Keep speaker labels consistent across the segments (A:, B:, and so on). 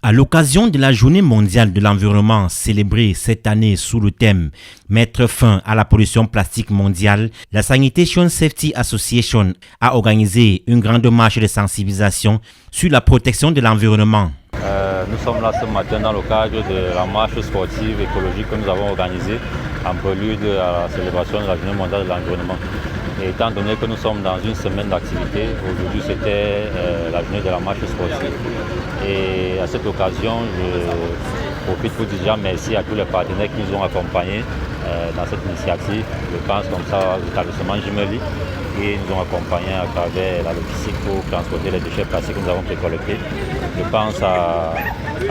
A: À l'occasion de la Journée mondiale de l'environnement célébrée cette année sous le thème « Mettre fin à la pollution plastique mondiale », la Sanitation Safety Association a organisé une grande marche de sensibilisation sur la protection de l'environnement.
B: Nous sommes là ce matin dans le cadre de la marche sportive écologique que nous avons organisée en prélude à la célébration de la Journée mondiale de l'environnement. Et étant donné que nous sommes dans une semaine d'activité, aujourd'hui c'était la journée de la marche sportive. Et à cette occasion, je profite pour dire déjà merci à tous les partenaires qui nous ont accompagnés dans cette initiative. Je pense comme ça l'établissement Jimeli qui nous ont accompagnés à travers la logistique pour transporter les déchets plastiques que nous avons collectés. Je pense à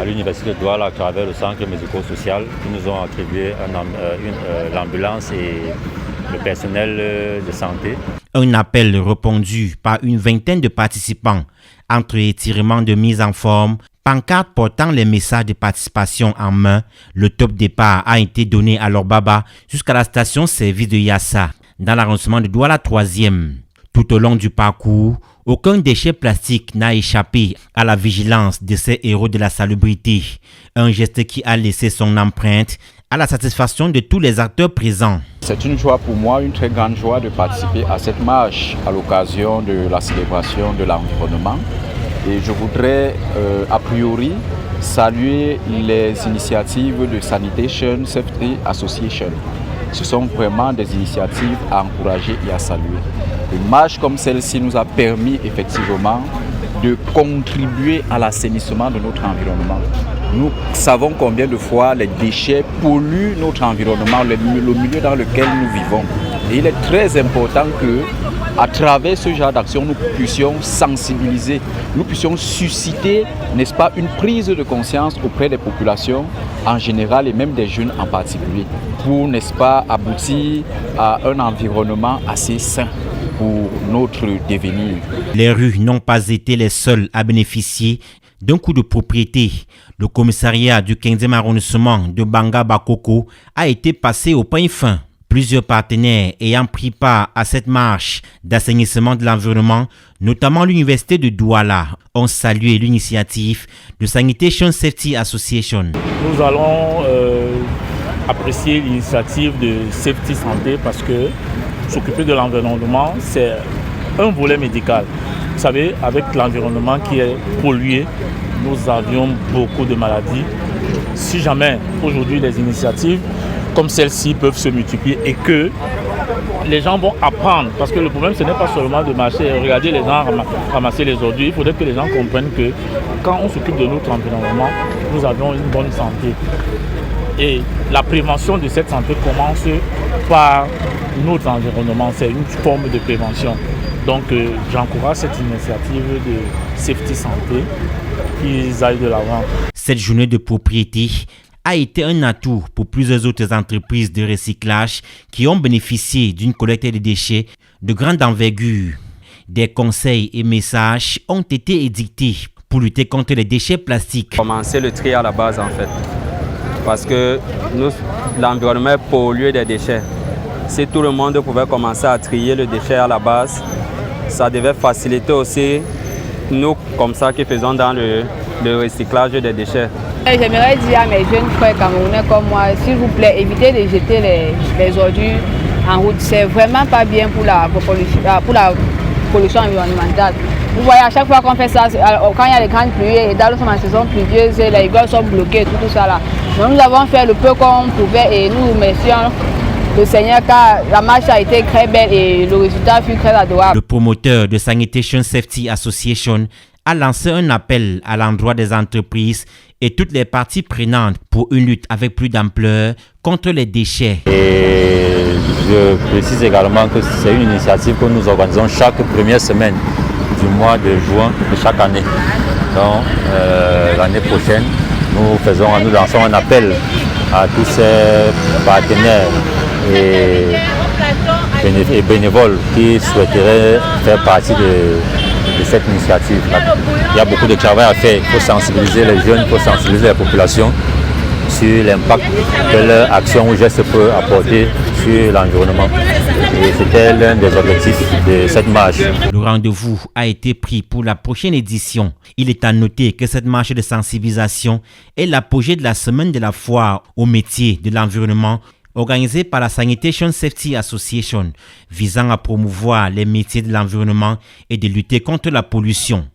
B: l'université de Douala à travers le centre médico-social qui nous ont attribué l'ambulance et le personnel de santé.
A: Un appel répondu par une vingtaine de participants entre étirements de mise en forme, pancartes portant les messages de participation en main. Le top départ a été donné à leur baba jusqu'à la station-service de Yassa, dans l'arrondissement de Douala 3e. Tout au long du parcours, aucun déchet plastique n'a échappé à la vigilance de ces héros de la salubrité. Un geste qui a laissé son empreinte à la satisfaction de tous les acteurs présents.
C: C'est une joie pour moi, une très grande joie de participer à cette marche à l'occasion de la célébration de l'environnement. Et je voudrais a priori saluer les initiatives de Sanitation Safety Association. Ce sont vraiment des initiatives à encourager et à saluer. Une marche comme celle-ci nous a permis effectivement de contribuer à l'assainissement de notre environnement. Nous savons combien de fois les déchets polluent notre environnement, le milieu dans lequel nous vivons. Et il est très important que, à travers ce genre d'action, nous puissions sensibiliser, nous puissions susciter, n'est-ce pas, une prise de conscience auprès des populations en général et même des jeunes en particulier, pour, n'est-ce pas, aboutir à un environnement assez sain pour notre devenir.
A: Les rues n'ont pas été les seules à bénéficier d'un coup de propriété. Le commissariat du 15e arrondissement de Banga Bakoko a été passé au peigne fin. Plusieurs partenaires ayant pris part à cette marche d'assainissement de l'environnement, notamment l'université de Douala, ont salué l'initiative de Sanitation Safety Association.
D: Nous allons apprécier l'initiative de Safety Santé parce que s'occuper de l'environnement, c'est un volet médical. Vous savez, avec l'environnement qui est pollué, nous avions beaucoup de maladies. Si jamais aujourd'hui les initiatives comme celle-ci peuvent se multiplier et que les gens vont apprendre, parce que le problème ce n'est pas seulement de marcher et regarder les gens ramasser les ordures, il faudrait que les gens comprennent que quand on s'occupe de notre environnement, nous avons une bonne santé. Et la prévention de cette santé commence par notre environnement, c'est une forme de prévention. Donc j'encourage cette initiative de Safety Santé qu'ils aillent de l'avant.
A: Cette journée de propriété a été un atout pour plusieurs autres entreprises de recyclage qui ont bénéficié d'une collecte de déchets de grande envergure. Des conseils et messages ont été édictés pour lutter contre les déchets plastiques.
E: Commencer le tri à la base en fait, parce que l'environnement est pollué des déchets. Si tout le monde pouvait commencer à trier le déchet à la base, ça devait faciliter aussi nous comme ça qui faisons dans le recyclage des déchets.
F: J'aimerais dire à mes jeunes frères camerounais comme moi, s'il vous plaît, évitez de jeter les ordures en route. C'est vraiment pas bien pour la pollution environnementale. Vous voyez, à chaque fois qu'on fait ça, quand il y a les grandes pluies et dans la saison pluvieuse, les rigoles sont bloquées, tout ça là. Donc nous avons fait le peu qu'on pouvait et nous remercions le Seigneur car la marche a été très belle et le résultat fut très adorable.
A: Le promoteur de Sanitation Safety Association a lancé un appel à l'endroit des entreprises et toutes les parties prenantes pour une lutte avec plus d'ampleur contre les déchets.
B: Et je précise également que c'est une initiative que nous organisons chaque première semaine du mois de juin de chaque année. Donc l'année prochaine, nous lançons un appel à tous ces partenaires et bénévoles qui souhaiteraient faire partie de cette initiative. Il y a beaucoup de travail à faire. Il faut sensibiliser les jeunes, il faut sensibiliser la population sur l'impact que leur action ou geste peut apporter sur l'environnement. Et c'était l'un des objectifs de cette marche.
A: Le rendez-vous a été pris pour la prochaine édition. Il est à noter que cette marche de sensibilisation est l'apogée de la semaine de la foire au métier de l'environnement organisée par la Sanitation Safety Association, visant à promouvoir les métiers de l'environnement et de lutter contre la pollution.